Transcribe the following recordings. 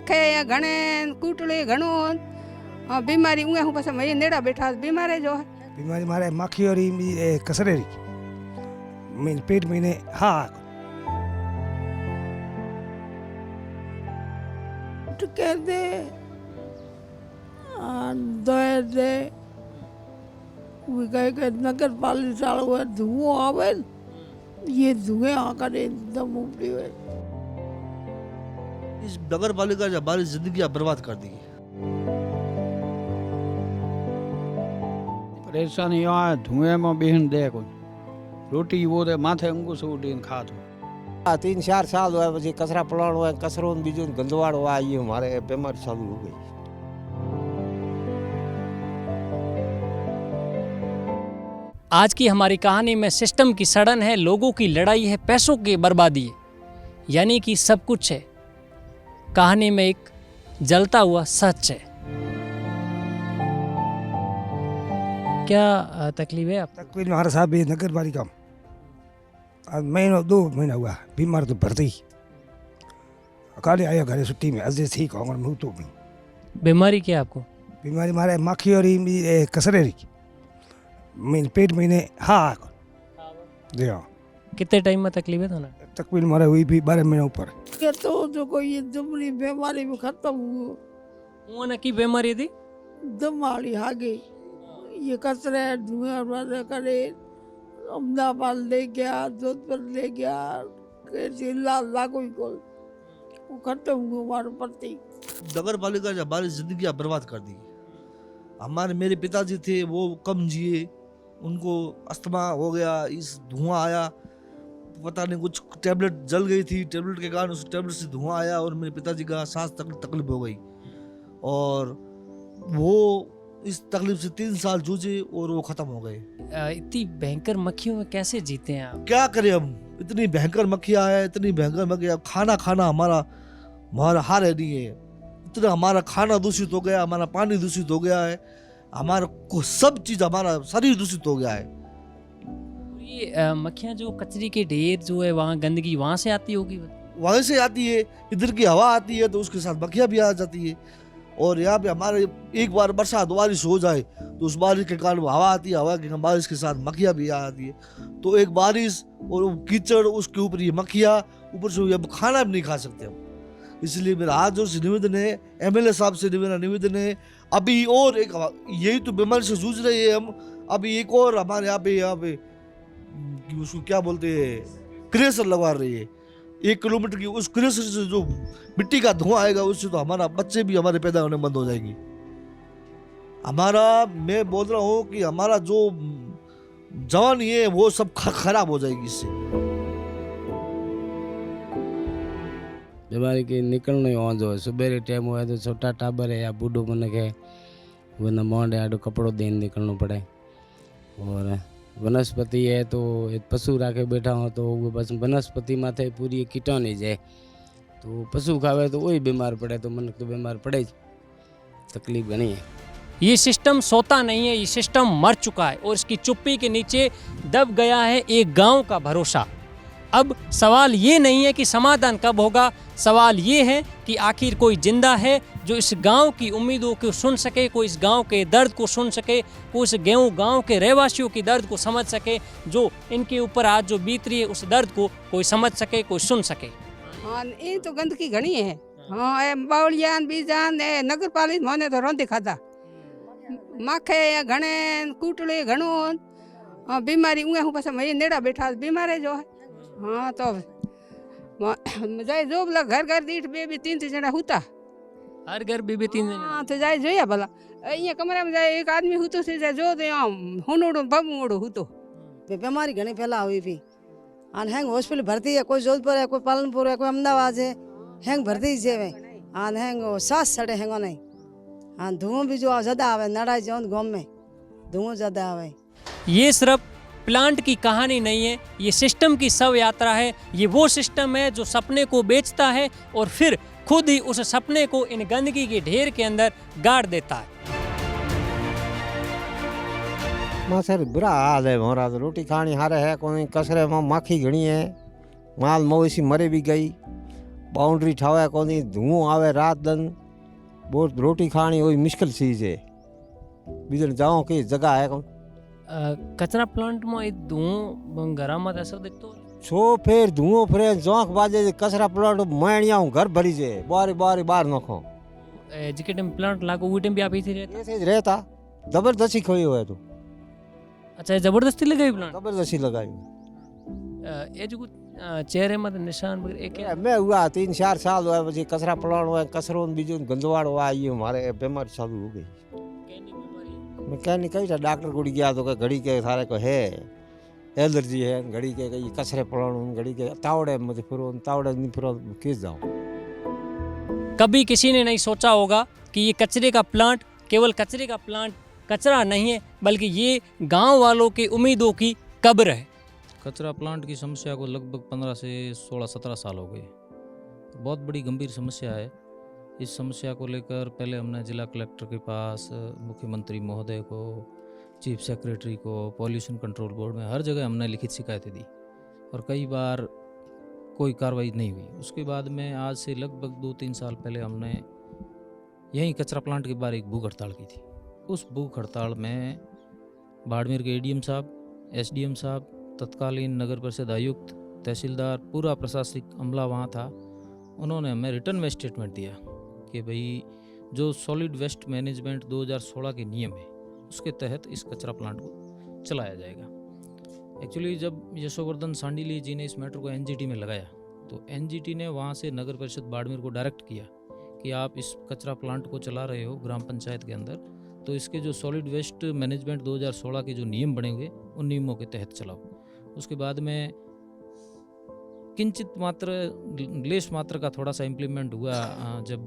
माखे या घणे कूटड़ी घणो बीमारी उहे हूं बस मैं नेड़ा बैठा बीमारी जो है बीमारी मारे माखी और कसरेरी मेरे पेट में हाँ कहते दया दे कहे नगर पालिका हुआ धुआं आवे ये धुएं आकर एकदम उपड़ी हुए। इस नगर पालिका ने हमारी जिंदगी बर्बाद कर दी। परेशानी यहाँ धुएं में बेहन दे कोई रोटी वो दे माथे अंगूस उठीन खा तो 3-4 साल हुआ પછી કચરા પલાણ હોય કચરો બીજું ગંદવાડ હોય ये हमारे बीमारी चालू हो गई। आज की हमारी कहानी में सिस्टम की सड़न है, लोगों की लड़ाई है, पैसों की बर्बादी है, यानी कि सब कुछ है। कहानी में एक जलता हुआ सच है। क्या तकलीफ है आपको? तकलीफ हमारा साहब ये नगर पालिका आज महीना 2 महीना हुआ बीमार तो भरती कल आया घर छुट्टी में अजय ठीक होगा मैं तो बीमारी क्या है आपको? बीमारी मारे माखी और कसरेरी मेरे पेट में हाँ जी हाँ। कितने टाइम में तकलीफ है? ना तकलीफ मारे हुई भी 12 महीना ऊपर के तो जो कोई ये दुमड़ी बीमारी में खत्म हुआ वो ना की बीमारी थी दम वाली आ गई। ये कचरे धुआं वाले करे अहमदाबाद ले गया, जोधपुर ले गया, जिला लागू को वो खत्म हुआ हमारे प्रति। नगर पालिका ने हमारी जिंदगी बर्बाद कर दी। हमारे मेरे पिताजी थे वो कम जिए, उनको अस्थमा हो गया, इस धुआं आया, पता नहीं कुछ टैबलेट जल गई थी, टैबलेट के कारण उस टैबलेट से धुआं आया और मेरे पिताजी का सांस तकलीफ हो गई और वो इस तकलीफ से 3 साल जूझे और वो खत्म हो गए। इतनी भयंकर मक्खियों में कैसे जीते हैं आप? क्या करें हम, इतनी भयंकर मक्खियाँ है, इतनी भयंकर मक्खियाँ, खाना हमारा हार है नहीं है, इतना हमारा खाना दूषित हो गया, हमारा पानी दूषित हो गया है, हमारा सब चीज, हमारा शरीर दूषित हो गया है। ये मक्खियाँ जो कचरे के ढेर जो है वहाँ गंदगी वहाँ से आती होगी? वहीं से आती है, इधर की हवा आती है तो उसके साथ मक्खियाँ भी आ जाती है। और यहाँ पे हमारे एक बार बरसात बारिश हो जाए तो उस बारिश के कारण हवा आती है, हवा के बारिश के साथ मक्खियाँ भी आ जाती है। तो एक बारिश और कीचड़, उसके ऊपर ये मक्खियाँ, ऊपर से अब खाना भी नहीं खा सकते हम। इसलिए मेरा हाथ जोर से निवेदन है, MLA साहब से मेरा निवेदन है, अभी और एक, यही तो बीमारी से जूझ रहे हैं हम, अभी एक और हमारे यहाँ पे उसको क्या बोलते हैं, क्रेशर लगवा रही है 1 किलोमीटर की। उस क्रेशर से जो मिट्टी का धुआं आएगा उससे तो हमारा बच्चे भी हमारे पैदा होने बंद हो जाएंगे। हमारा, मैं बोल रहा हूँ कि हमारा जो जवानी है वो सब खराब हो जाएगी इससे। बीमारी की निकलने जो सुबह टाइम हुआ तो छोटा टाबर है या बूढ़ो मन के वो न मोंड आडो कपड़ो देन निकलना पड़े। और वनस्पति है तो एक पशु राखे बैठा हो तो वो बस वनस्पति माथे पूरी कीटाणु जाए तो पशु खावे तो वही बीमार पड़े, तो मन तो बीमार पड़े, तकलीफ घनी है। ये सिस्टम सोता नहीं है, ये सिस्टम मर चुका है और इसकी चुप्पी के नीचे दब गया है एक गांव का भरोसा। अब सवाल ये नहीं है कि समाधान कब होगा, सवाल ये है कि आखिर कोई जिंदा है जो इस गांव की उम्मीदों को सुन सके, कोई इस गांव के दर्द को सुन सके, कोई इस गांव के रहवासियों की दर्द को समझ सके, जो इनके ऊपर आज जो बीत रही है उस दर्द को कोई समझ सके, कोई सुन सके। हाँ ये तो गंदगी घनी है। हाँ बावलियान बीजान नगर पालिका मैंने तो रोंदे खाधा माखे या घणे कूटड़ी घणो बीमारी उहे हूं बस मैं नेड़ा बैठा बीमारी जो है। हाँ तो जाए जो भला घर दीठ 2-3 जना होता, हर घर 2-3 हाँ तो जाए जोया भला अँ कमरा में जाए एक आदमी होतो से जाए जो तो हुनोड़ो बबूड़ो होतो। बीमारी घनी फैला हुई थी आन हैंग हॉस्पिटल भर्ती है, कोई जोधपुर है, कोई पालनपुर है, कोई अहमदाबाद है, हैंग भर्ती से आन हैंग सांस सड़े हैंगो नहीं हाँ धुआं भी जो ज्यादा आवे नड़ा जाओ गाँव में धुआं ज्यादा आवे। ये सिर्फ प्लांट की कहानी नहीं है, ये सिस्टम की शव यात्रा है। ये वो सिस्टम है जो सपने को बेचता है और फिर खुद ही उस सपने को इन गंदगी के ढेर के अंदर गाड़ देता है। मां सर बुरा हाल है हमारा, तो रोटी खानी हारे है कोई, कसरे में माखी घनी है, माल मवेशी मरे भी गई, बाउंड्री ठावे कोनी, धुओं आवे रात दिन, बहुत रोटी खानी वही मुश्किल चीज है। बीजन जाओ की जगह है कौन। कचरा प्लांट में धुओं गरामत ऐसा दिखतो छो फिर धुओं फिर जोंक बाजे कचरा प्लांट मैणिया घर भरी जे बारी बारी बाहर नखो। जिके टाइम प्लांट लागो वो टाइम भी आप इथे रहते? ऐसे रहता जबरदस्ती खोई हुआ है तो। अच्छा जबरदस्ती लगाई प्लांट? जबरदस्ती लगाई। ये जो चेहरे में निशान वगैरह एक है? मैं हुआ 3-4 साल हुआ પછી कचरा प्लांट हुआ कचरो बीजो गंदवाड़ हुआ ये हमारे बीमारी चालू हो गई। मैं क्या नहीं कही था डॉक्टर को गया तो घड़ी के सारे को है एलर्जी है, घड़ी के कहीं कचरे प्लांट घड़ी के तावड़े मुझे तावड़े नहीं फिर किस जाऊँ। कभी किसी ने नहीं सोचा होगा कि ये कचरे का प्लांट केवल कचरे का प्लांट कचरा नहीं है, बल्कि ये गांव वालों की उम्मीदों की कब्र है। कचरा प्लांट की समस्या को लगभग 15 से 16-17 साल हो गए। बहुत बड़ी गंभीर समस्या है। इस समस्या को लेकर पहले हमने जिला कलेक्टर के पास, मुख्यमंत्री महोदय को, चीफ सेक्रेटरी को, पॉल्यूशन कंट्रोल बोर्ड में हर जगह हमने लिखित शिकायतें दी और कई बार कोई कार्रवाई नहीं हुई। उसके बाद में आज से लगभग 2-3 साल पहले हमने यहीं कचरा प्लांट के बारे एक भूख हड़ताल की थी। उस भूख हड़ताल में बाड़मेर के एडीएम साहब, एसडीएम साहब, तत्कालीन नगर परिषद आयुक्त, तहसीलदार, पूरा प्रशासनिक अमला वहाँ था। उन्होंने हमें रिटर्न में स्टेटमेंट दिया कि भाई जो सॉलिड वेस्ट मैनेजमेंट 2016 के नियम है उसके तहत इस कचरा प्लांट को चलाया जाएगा। एक्चुअली जब यशोवर्धन सांडीली जी ने इस मैटर को एनजीटी में लगाया तो एनजीटी ने वहाँ से नगर परिषद बाड़मेर को डायरेक्ट किया कि आप इस कचरा प्लांट को चला रहे हो ग्राम पंचायत के अंदर, तो इसके जो सॉलिड वेस्ट मैनेजमेंट 2016 के जो नियम बने हुए उन नियमों के तहत चलाओ। उसके बाद में किंचित मात्र ग्लेश मात्र का थोड़ा सा इम्प्लीमेंट हुआ जब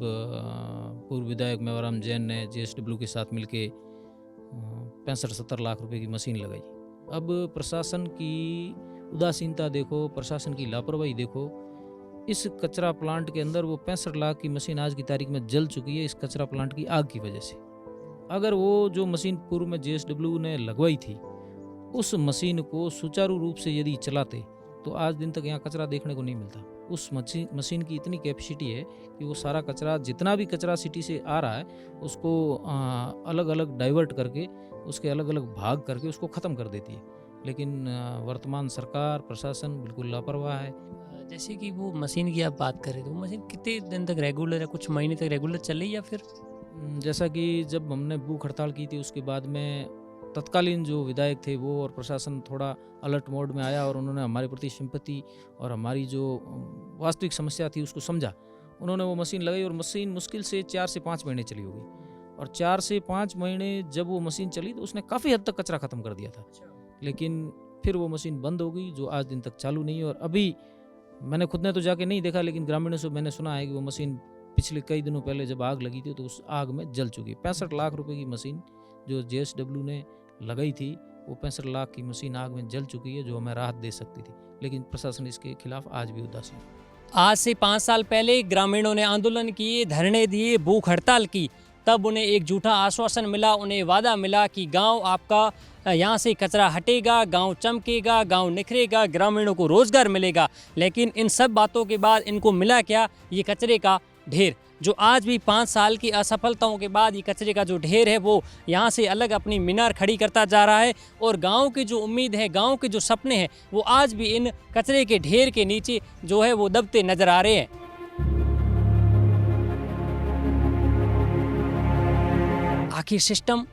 पूर्व विधायक मेवाराम जैन ने जेएसडब्ल्यू के साथ मिलके 65-70 लाख रुपए की मशीन लगाई। अब प्रशासन की उदासीनता देखो, प्रशासन की लापरवाही देखो। इस कचरा प्लांट के अंदर वो 65 लाख की मशीन आज की तारीख में जल चुकी है इस कचरा प्लांट की आग की वजह से। अगर वो जो मशीन पूर्व में जेएसडब्ल्यू ने लगवाई थी उस मशीन को सुचारू रूप से यदि चलाते तो आज दिन तक यहाँ कचरा देखने को नहीं मिलता। उस मशीन की इतनी कैपेसिटी है कि वो सारा कचरा, जितना भी कचरा सिटी से आ रहा है उसको अलग अलग डाइवर्ट करके, उसके अलग अलग भाग करके उसको ख़त्म कर देती है। लेकिन वर्तमान सरकार, प्रशासन बिल्कुल लापरवाह है। जैसे कि वो मशीन की आप बात करें तो वो मशीन कितने दिन तक रेगुलर है, कुछ महीने तक रेगुलर चल रही या फिर? जैसा कि जब हमने भूख हड़ताल की थी उसके बाद में तत्कालीन जो विधायक थे वो और प्रशासन थोड़ा अलर्ट मोड में आया और उन्होंने हमारे प्रति सिंपैथी और हमारी जो वास्तविक समस्या थी उसको समझा। उन्होंने वो मशीन लगाई और मशीन मुश्किल से 4 से 5 महीने चली होगी और 4 से 5 महीने जब वो मशीन चली तो उसने काफ़ी हद तक कचरा ख़त्म कर दिया था। लेकिन फिर वो मशीन बंद हो गई जो आज दिन तक चालू नहीं है। और अभी मैंने खुद ने तो जाके नहीं देखा लेकिन ग्रामीणों से मैंने सुना है कि वो मशीन पिछले कई दिनों पहले जब आग लगी थी तो उस आग में जल चुकी। 65 लाख रुपए की मशीन जो जेएसडब्ल्यू ने लगाई थी वो 65 लाख की मशीन आग में जल चुकी है जो हमें राहत दे सकती थी, लेकिन प्रशासन इसके खिलाफ आज भी उदासीन। आज से 5 साल पहले ग्रामीणों ने आंदोलन किए, धरने दिए, भूख हड़ताल की, तब उन्हें एक झूठा आश्वासन मिला, उन्हें वादा मिला कि गांव आपका यहाँ से कचरा हटेगा, गांव चमकेगा, गांव निखरेगा, ग्रामीणों को रोजगार मिलेगा। लेकिन इन सब बातों के बाद इनको मिला क्या? ये कचरे का ढेर, जो आज भी 5 साल की असफलताओं के बाद ये कचरे का जो ढेर है वो यहाँ से अलग अपनी मीनार खड़ी करता जा रहा है। और गांव की जो उम्मीद है, गांव के जो सपने हैं वो आज भी इन कचरे के ढेर के नीचे जो है वो दबते नजर आ रहे हैं। आखिर सिस्टम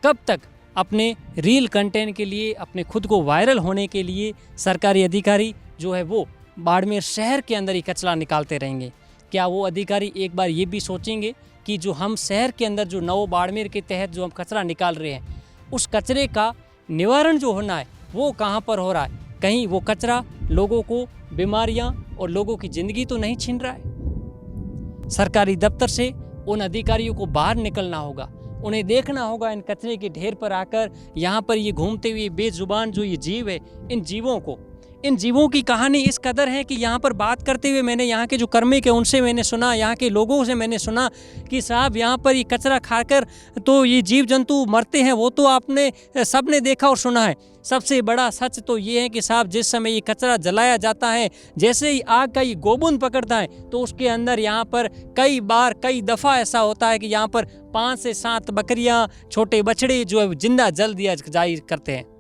कब तक अपने रील कंटेंट के लिए, अपने खुद को वायरल होने के लिए सरकारी अधिकारी जो है वो बाड़मेर शहर के अंदर ही कचरा निकालते रहेंगे? क्या वो अधिकारी एक बार ये भी सोचेंगे कि जो हम शहर के अंदर जो नव बाड़मेर के तहत जो हम कचरा निकाल रहे हैं उस कचरे का निवारण जो होना है वो कहाँ पर हो रहा है? कहीं वो कचरा लोगों को बीमारियाँ और लोगों की ज़िंदगी तो नहीं छीन रहा है? सरकारी दफ्तर से उन अधिकारियों को बाहर निकलना होगा, उन्हें देखना होगा इन कचरे के ढेर पर आकर यहाँ पर ये घूमते हुए बेजुबान जो ये जीव है, इन जीवों को, इन जीवों की कहानी इस कदर है कि यहाँ पर बात करते हुए मैंने यहाँ के जो कर्मिक है उनसे मैंने सुना, यहाँ के लोगों से मैंने सुना कि साहब यहाँ पर ये कचरा खाकर तो ये जीव जंतु मरते हैं, वो तो आपने सबने देखा और सुना है। सबसे बड़ा सच तो ये है कि साहब जिस समय ये कचरा जलाया जाता है, जैसे ही आग का ये गोबूंद पकड़ता है तो उसके अंदर यहाँ पर कई बार कई दफ़ा ऐसा होता है कि यहाँ पर 5 से 7 बकरियाँ, छोटे बछड़े जो है जिंदा जल दिया जाया करते हैं।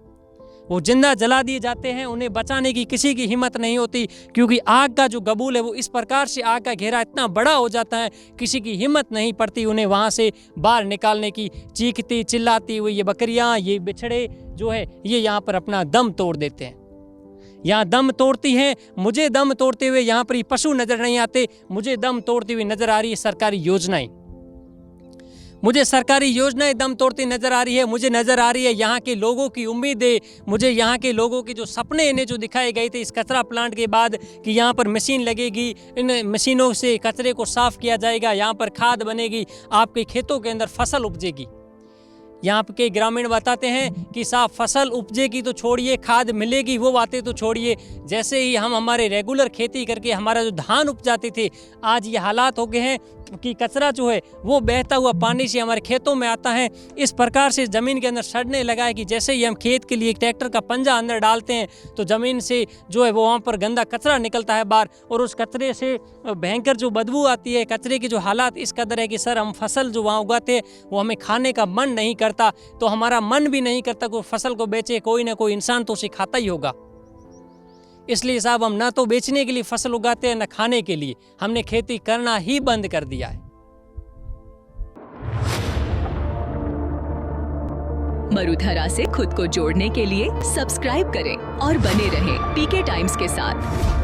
वो जिंदा जला दिए जाते हैं, उन्हें बचाने की किसी की हिम्मत नहीं होती, क्योंकि आग का जो गबूल है वो इस प्रकार से आग का घेरा इतना बड़ा हो जाता है, किसी की हिम्मत नहीं पड़ती उन्हें वहाँ से बाहर निकालने की। चीखती चिल्लाती हुई ये बकरियाँ, ये बिछड़े जो है ये यहाँ पर अपना दम तोड़ देते हैं, यहाँ दम तोड़ती हैं। मुझे दम तोड़ते हुए यहाँ पर ये पशु नज़र नहीं आते, मुझे दम तोड़ती हुई नज़र आ रही है सरकारी योजनाएं। मुझे सरकारी योजनाएं दम तोड़ती नज़र आ रही है। मुझे नज़र आ रही है यहाँ के लोगों की उम्मीदें, मुझे यहाँ के लोगों के जो सपने इन्हें जो दिखाए गए थे इस कचरा प्लांट के बाद कि यहाँ पर मशीन लगेगी, इन मशीनों से कचरे को साफ़ किया जाएगा, यहाँ पर खाद बनेगी, आपके खेतों के अंदर फसल उपजेगी। यहाँ के ग्रामीण बताते हैं कि साहब फसल उपजेगी तो छोड़िए, खाद मिलेगी वो बातें तो छोड़िए, जैसे ही हम हमारे रेगुलर खेती करके हमारा जो धान उपजाते थे, आज ये हालात हो गए हैं कि कचरा जो है वो बहता हुआ पानी से हमारे खेतों में आता है। इस प्रकार से ज़मीन के अंदर सड़ने लगा है कि जैसे ही हम खेत के लिए ट्रैक्टर का पंजा अंदर डालते हैं तो ज़मीन से जो है वो वहाँ पर गंदा कचरा निकलता है बाहर, और उस कचरे से भयंकर जो बदबू आती है। कचरे की जो हालात इस कदर है कि सर हम फसल जो वहाँ उगाते हैं वो हमें खाने का मन नहीं करता, तो हमारा मन भी नहीं करता कोई फसल को बेचे, कोई ना कोई इंसान तो उसे खाता ही होगा। इसलिए साहब हम ना तो बेचने के लिए फसल उगाते हैं, ना खाने के लिए, हमने खेती करना ही बंद कर दिया है। मरुधरा से खुद को जोड़ने के लिए सब्सक्राइब करें और बने रहें पीके टाइम्स के साथ।